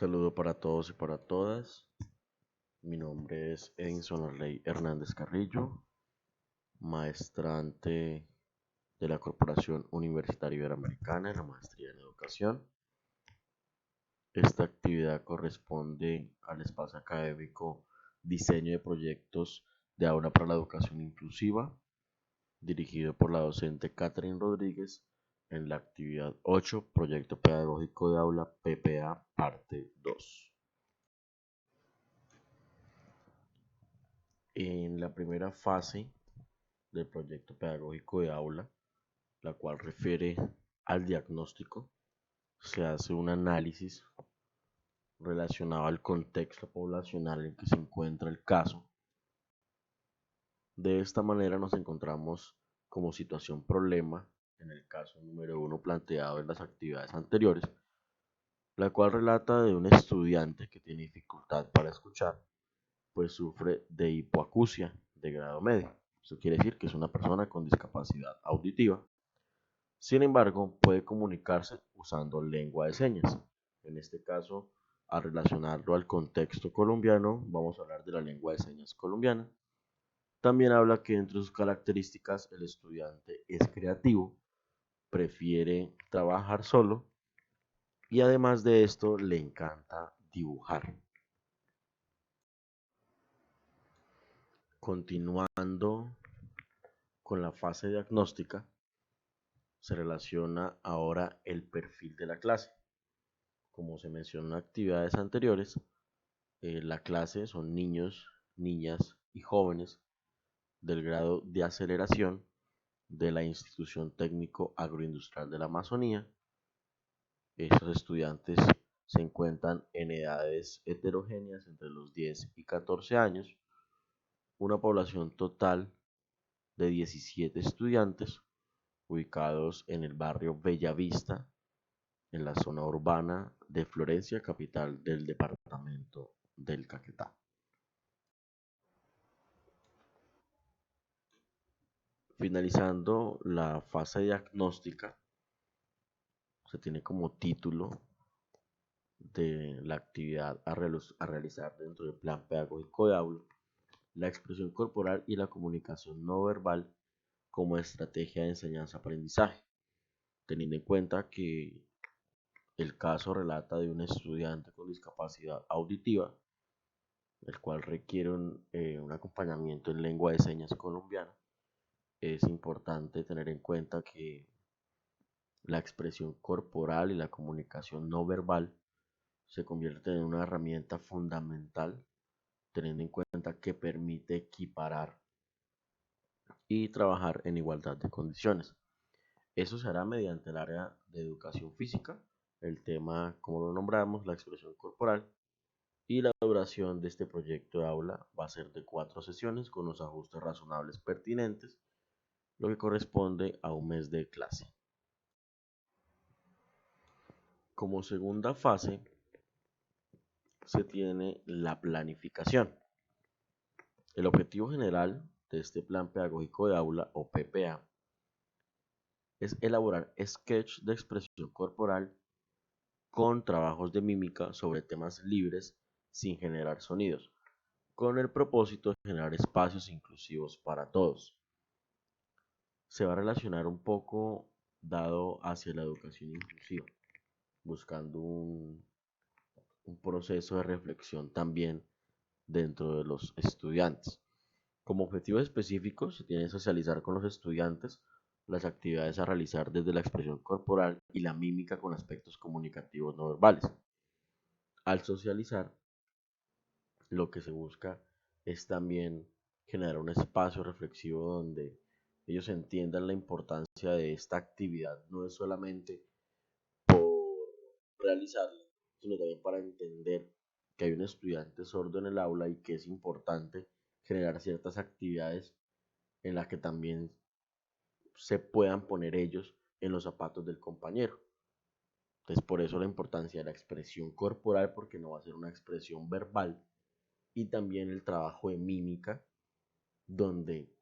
Saludo para todos y para todas. Mi nombre es Edinson Arley Hernández Carrillo, maestrante de la Corporación Universitaria Iberoamericana en la Maestría en Educación. Esta actividad corresponde al espacio académico Diseño de Proyectos de Aula para la Educación Inclusiva, dirigido por la docente Catherine Rodríguez en la actividad 8, Proyecto Pedagógico de Aula PPA, parte 2. En la primera fase del proyecto pedagógico de aula, la cual refiere al diagnóstico, se hace un análisis relacionado al contexto poblacional en que se encuentra el caso. De esta manera nos encontramos como situación problema en el caso número 1 planteado en las actividades anteriores, la cual relata de un estudiante que tiene dificultad para escuchar, pues sufre de hipoacusia de grado medio. Eso quiere decir que es una persona con discapacidad auditiva. Sin embargo, puede comunicarse usando lengua de señas. En este caso, al relacionarlo al contexto colombiano, vamos a hablar de la lengua de señas colombiana. También habla que entre sus características el estudiante es creativo, prefiere trabajar solo y además de esto le encanta dibujar. Continuando con la fase diagnóstica, se relaciona ahora el perfil de la clase. Como se mencionó en actividades anteriores, la clase son niños, niñas y jóvenes del grado de aceleración de la Institución Técnico Agroindustrial de la Amazonía. Estos estudiantes se encuentran en edades heterogéneas entre los 10 y 14 años, una población total de 17 estudiantes ubicados en el barrio Bellavista, en la zona urbana de Florencia, capital del departamento del Caquetá. Finalizando la fase diagnóstica, se tiene como título de la actividad a realizar dentro del plan pedagógico de aula, la expresión corporal y la comunicación no verbal como estrategia de enseñanza-aprendizaje, teniendo en cuenta que el caso relata de un estudiante con discapacidad auditiva, el cual requiere un acompañamiento en lengua de señas colombiana. Es importante tener en cuenta que la expresión corporal y la comunicación no verbal se convierten en una herramienta fundamental, teniendo en cuenta que permite equiparar y trabajar en igualdad de condiciones. Eso se hará mediante el área de educación física, el tema, como lo nombramos, la expresión corporal, y la duración de este proyecto de aula va a ser de 4 sesiones con los ajustes razonables pertinentes, lo que corresponde a un mes de clase. Como segunda fase, se tiene la planificación. El objetivo general de este plan pedagógico de aula o PPA es elaborar sketch de expresión corporal con trabajos de mímica sobre temas libres sin generar sonidos, con el propósito de generar espacios inclusivos para todos. Se va a relacionar un poco dado hacia la educación inclusiva, buscando un proceso de reflexión también dentro de los estudiantes. Como objetivo específico se tiene que socializar con los estudiantes las actividades a realizar desde la expresión corporal y la mímica con aspectos comunicativos no verbales. Al socializar, lo que se busca es también generar un espacio reflexivo donde ellos entiendan la importancia de esta actividad. No es solamente realizarla, sino también para entender que hay un estudiante sordo en el aula y que es importante generar ciertas actividades en las que también se puedan poner ellos en los zapatos del compañero. Entonces, por eso la importancia de la expresión corporal, porque no va a ser una expresión verbal, y también el trabajo de mímica, donde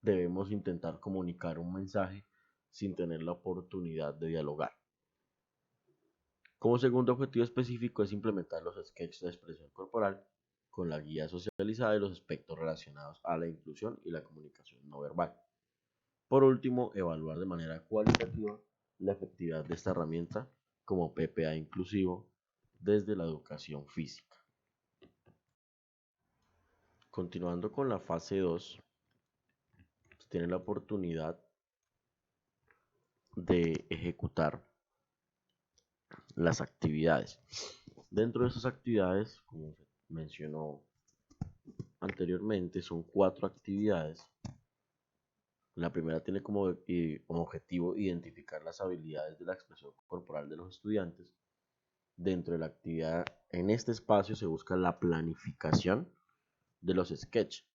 debemos intentar comunicar un mensaje sin tener la oportunidad de dialogar. Como segundo objetivo específico es implementar los sketches de expresión corporal con la guía socializada y los aspectos relacionados a la inclusión y la comunicación no verbal. Por último, evaluar de manera cualitativa la efectividad de esta herramienta como PPA inclusivo desde la educación física. Continuando con la fase 2, tienen la oportunidad de ejecutar las actividades. Dentro de esas actividades, como se mencionó anteriormente, son 4 actividades. La primera tiene como objetivo identificar las habilidades de la expresión corporal de los estudiantes. Dentro de la actividad, en este espacio se busca la planificación de los sketches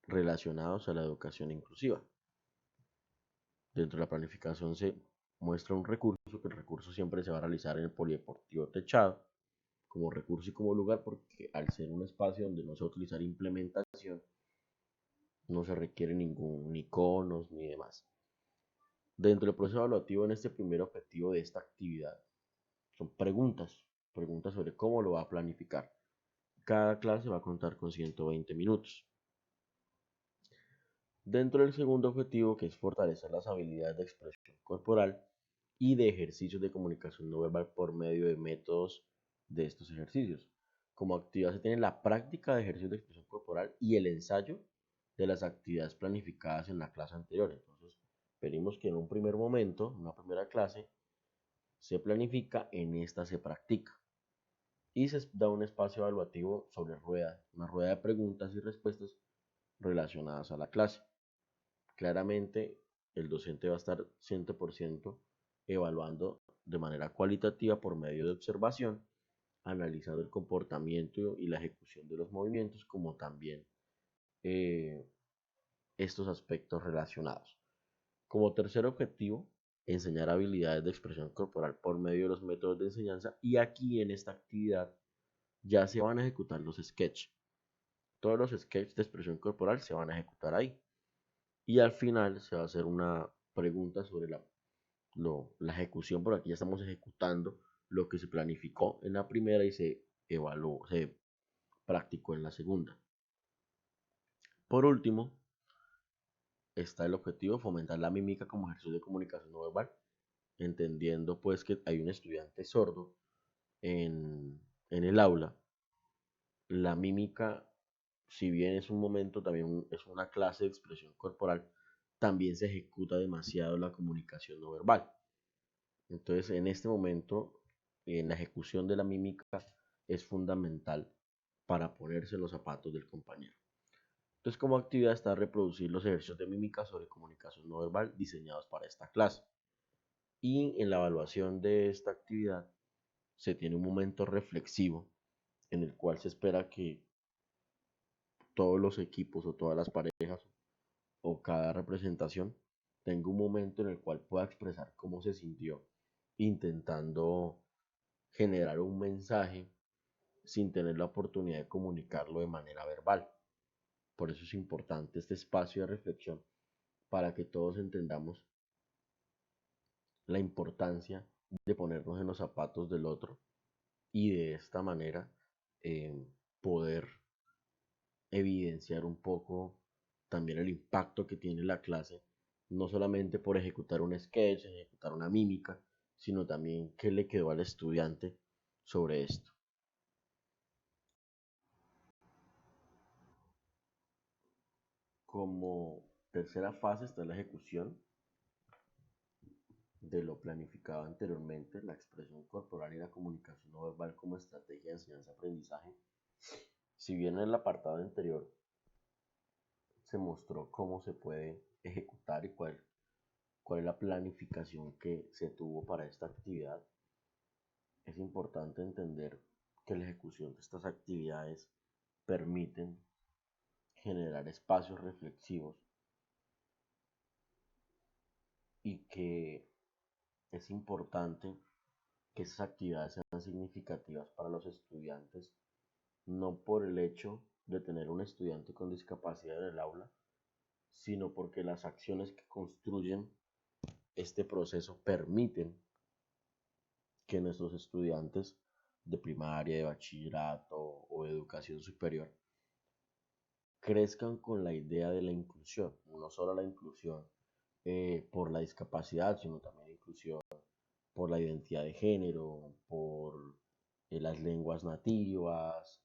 relacionados a la educación inclusiva. Dentro de la planificación se muestra un recurso, que el recurso siempre se va a realizar en el polideportivo techado, como recurso y como lugar, porque al ser un espacio donde no se va a utilizar implementación, no se requiere ni conos ni demás. Dentro del proceso evaluativo, en este primer objetivo de esta actividad, son preguntas sobre cómo lo va a planificar. Cada clase va a contar con 120 minutos. Dentro del segundo objetivo, que es fortalecer las habilidades de expresión corporal y de ejercicios de comunicación no verbal por medio de métodos de estos ejercicios. Como actividad se tiene la práctica de ejercicios de expresión corporal y el ensayo de las actividades planificadas en la clase anterior. Entonces, pedimos que en un primer momento, en una primera clase, se planifica, en esta se practica. Y se da un espacio evaluativo sobre una rueda de preguntas y respuestas relacionadas a la clase. Claramente, el docente va a estar 100% evaluando de manera cualitativa por medio de observación, analizando el comportamiento y la ejecución de los movimientos, como también estos aspectos relacionados. Como tercer objetivo, enseñar habilidades de expresión corporal por medio de los métodos de enseñanza, y aquí en esta actividad ya se van a ejecutar los sketches. Todos los sketches de expresión corporal se van a ejecutar ahí. Y al final se va a hacer una pregunta sobre la ejecución, por aquí ya estamos ejecutando lo que se planificó en la primera y se evaluó, se practicó en la segunda. Por último, está el objetivo de fomentar la mímica como ejercicio de comunicación no verbal, entendiendo pues que hay un estudiante sordo en el aula. La mímica, si bien es un momento, también es una clase de expresión corporal, también se ejecuta demasiado la comunicación no verbal. Entonces, en este momento, en la ejecución de la mímica es fundamental para ponerse en los zapatos del compañero. Entonces, como actividad está reproducir los ejercicios de mímica sobre comunicación no verbal diseñados para esta clase. Y en la evaluación de esta actividad se tiene un momento reflexivo en el cual se espera que todos los equipos o todas las parejas o cada representación tenga un momento en el cual pueda expresar cómo se sintió intentando generar un mensaje sin tener la oportunidad de comunicarlo de manera verbal. Por eso es importante este espacio de reflexión, para que todos entendamos la importancia de ponernos en los zapatos del otro y de esta manera poder evidenciar un poco también el impacto que tiene la clase, no solamente por ejecutar un sketch, ejecutar una mímica, sino también qué le quedó al estudiante sobre esto. Como tercera fase está la ejecución de lo planificado anteriormente, la expresión corporal y la comunicación no verbal como estrategia de enseñanza-aprendizaje. Si bien en el apartado anterior se mostró cómo se puede ejecutar y cuál es la planificación que se tuvo para esta actividad, es importante entender que la ejecución de estas actividades permiten generar espacios reflexivos y que es importante que esas actividades sean significativas para los estudiantes, no por el hecho de tener un estudiante con discapacidad en el aula, sino porque las acciones que construyen este proceso permiten que nuestros estudiantes de primaria, de bachillerato o de educación superior crezcan con la idea de la inclusión, no solo la inclusión por la discapacidad, sino también la inclusión por la identidad de género, por las lenguas nativas,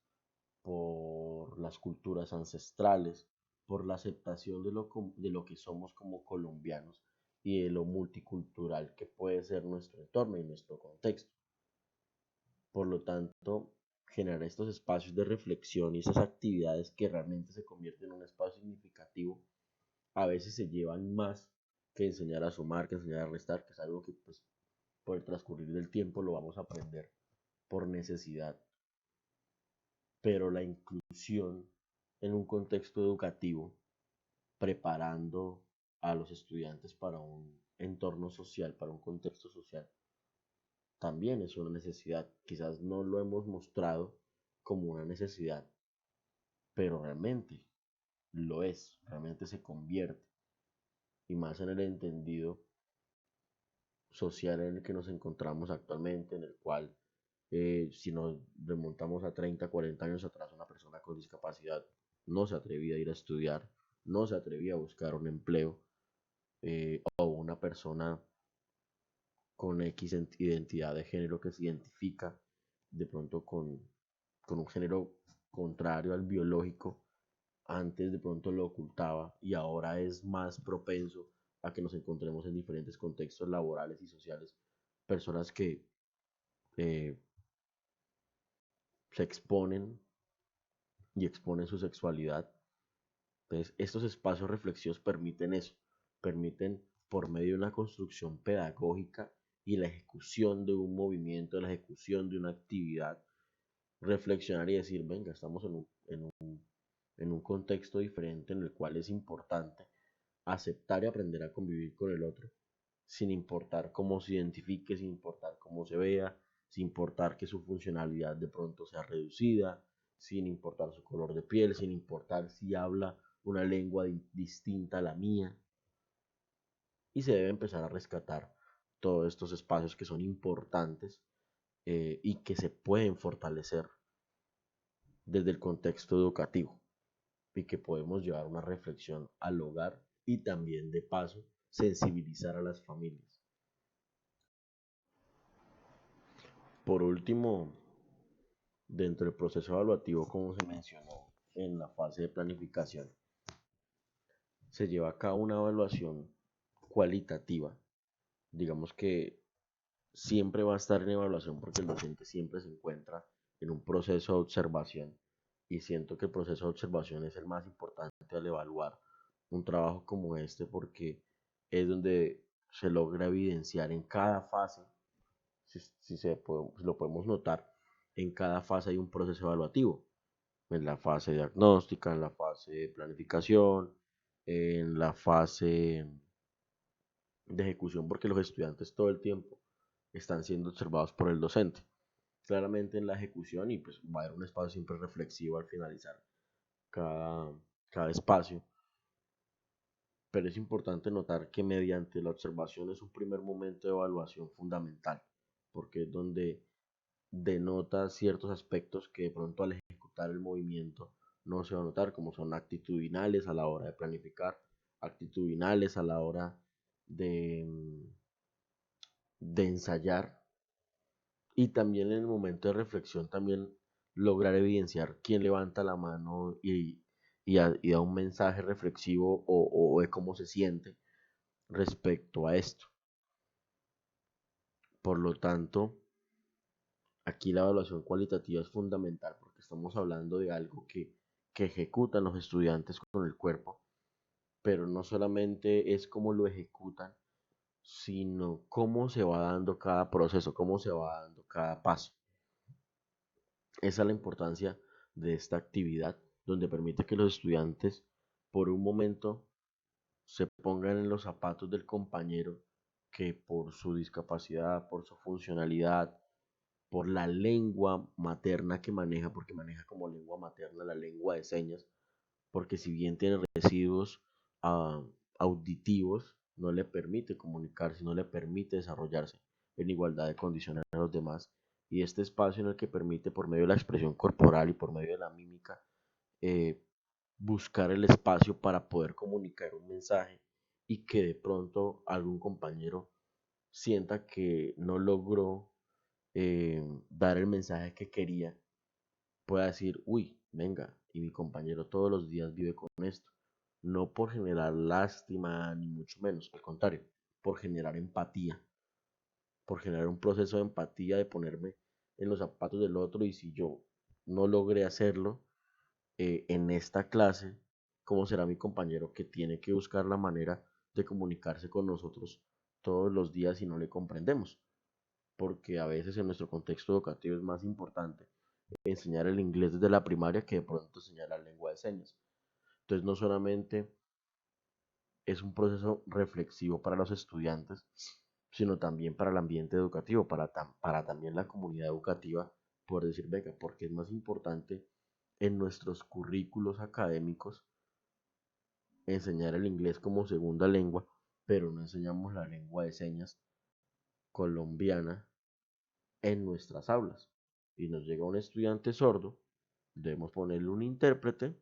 por las culturas ancestrales, por la aceptación de lo que somos como colombianos y de lo multicultural que puede ser nuestro entorno y nuestro contexto. Por lo tanto, generar estos espacios de reflexión y esas actividades que realmente se convierten en un espacio significativo, a veces se llevan más que enseñar a sumar, que enseñar a restar, que es algo que pues, por el transcurrir del tiempo lo vamos a aprender por necesidad. Pero la inclusión en un contexto educativo, preparando a los estudiantes para un entorno social, para un contexto social, también es una necesidad. Quizás no lo hemos mostrado como una necesidad, pero realmente lo es, realmente se convierte, y más en el entendido social en el que nos encontramos actualmente, en el cual si nos remontamos a 30, 40 años atrás, una persona con discapacidad no se atrevía a ir a estudiar, no se atrevía a buscar un empleo, o una persona con X identidad de género que se identifica de pronto con un género contrario al biológico, antes de pronto lo ocultaba y ahora es más propenso a que nos encontremos en diferentes contextos laborales y sociales, personas que eh, se exponen y exponen su sexualidad. Entonces, estos espacios reflexivos permiten eso, permiten por medio de una construcción pedagógica y la ejecución de un movimiento, la ejecución de una actividad, reflexionar y decir, venga, estamos en un contexto diferente en el cual es importante aceptar y aprender a convivir con el otro, sin importar cómo se identifique, sin importar cómo se vea, sin importar que su funcionalidad de pronto sea reducida, sin importar su color de piel, sin importar si habla una lengua distinta a la mía. Y se debe empezar a rescatar todos estos espacios que son importantes, y que se pueden fortalecer desde el contexto educativo y que podemos llevar una reflexión al hogar y también de paso sensibilizar a las familias. Por último, dentro del proceso evaluativo, como se mencionó en la fase de planificación, se lleva a cabo una evaluación cualitativa. Digamos que siempre va a estar en evaluación porque el docente siempre se encuentra en un proceso de observación, y siento que el proceso de observación es el más importante al evaluar un trabajo como este, porque es donde se logra evidenciar en cada fase, si lo podemos notar, en cada fase hay un proceso evaluativo, en la fase diagnóstica, en la fase de planificación, en la fase de ejecución, porque los estudiantes todo el tiempo están siendo observados por el docente. Claramente en la ejecución, y pues va a haber un espacio siempre reflexivo al finalizar cada, cada espacio, pero es importante notar que mediante la observación es un primer momento de evaluación fundamental, porque es donde denota ciertos aspectos que de pronto al ejecutar el movimiento no se va a notar, como son actitudinales a la hora de planificar, actitudinales a la hora de, de ensayar, y también en el momento de reflexión también lograr evidenciar quién levanta la mano y da un mensaje reflexivo o de cómo se siente respecto a esto. Por lo tanto, aquí la evaluación cualitativa es fundamental porque estamos hablando de algo que ejecutan los estudiantes con el cuerpo, pero no solamente es cómo lo ejecutan, sino cómo se va dando cada proceso, cómo se va dando cada paso. Esa es la importancia de esta actividad, donde permite que los estudiantes por un momento se pongan en los zapatos del compañero que por su discapacidad, por su funcionalidad, por la lengua materna que maneja, porque maneja como lengua materna la lengua de señas, porque si bien tiene residuos auditivos, no le permite comunicarse, no le permite desarrollarse, en igualdad de condiciones a los demás. Y este espacio en el que permite, por medio de la expresión corporal y por medio de la mímica, eh, buscar el espacio para poder comunicar un mensaje y que de pronto algún compañero sienta que no logró dar el mensaje que quería, pueda decir, uy, venga, y mi compañero todos los días vive con esto. No por generar lástima, ni mucho menos, al contrario, por generar empatía, por generar un proceso de empatía, de ponerme en los zapatos del otro y si yo no logré hacerlo en esta clase, ¿cómo será mi compañero que tiene que buscar la manera de comunicarse con nosotros todos los días y no le comprendemos? Porque a veces en nuestro contexto educativo es más importante enseñar el inglés desde la primaria que de pronto enseñar la lengua de señas. Entonces no solamente es un proceso reflexivo para los estudiantes, sino también para el ambiente educativo, para también la comunidad educativa, por decir, venga, porque es más importante en nuestros currículos académicos enseñar el inglés como segunda lengua, pero no enseñamos la lengua de señas colombiana en nuestras aulas. Y nos llega un estudiante sordo, debemos ponerle un intérprete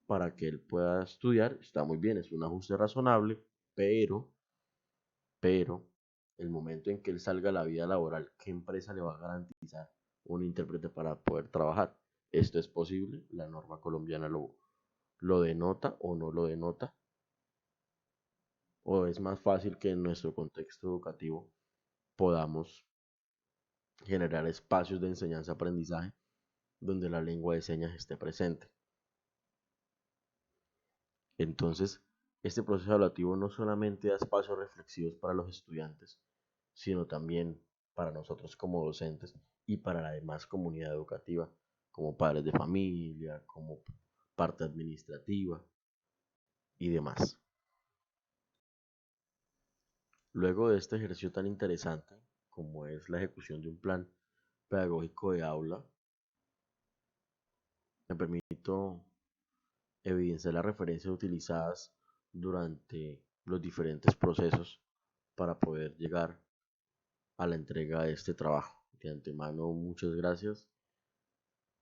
para que él pueda estudiar. Está muy bien, es un ajuste razonable, pero, pero, el momento en que él salga a la vida laboral, ¿qué empresa le va a garantizar un intérprete para poder trabajar? ¿Esto es posible? ¿La norma colombiana lo denota o no lo denota? ¿O es más fácil que en nuestro contexto educativo podamos generar espacios de enseñanza-aprendizaje donde la lengua de señas esté presente? Entonces, este proceso evaluativo no solamente da espacios reflexivos para los estudiantes, sino también para nosotros como docentes y para la demás comunidad educativa, como padres de familia, como parte administrativa y demás. Luego de este ejercicio tan interesante, como es la ejecución de un plan pedagógico de aula, me permito evidenciar las referencias utilizadas durante los diferentes procesos para poder llegar a la entrega de este trabajo. De antemano, muchas gracias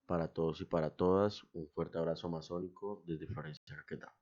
para todos y para todas. Un fuerte abrazo amazónico desde Florencia, Caquetá.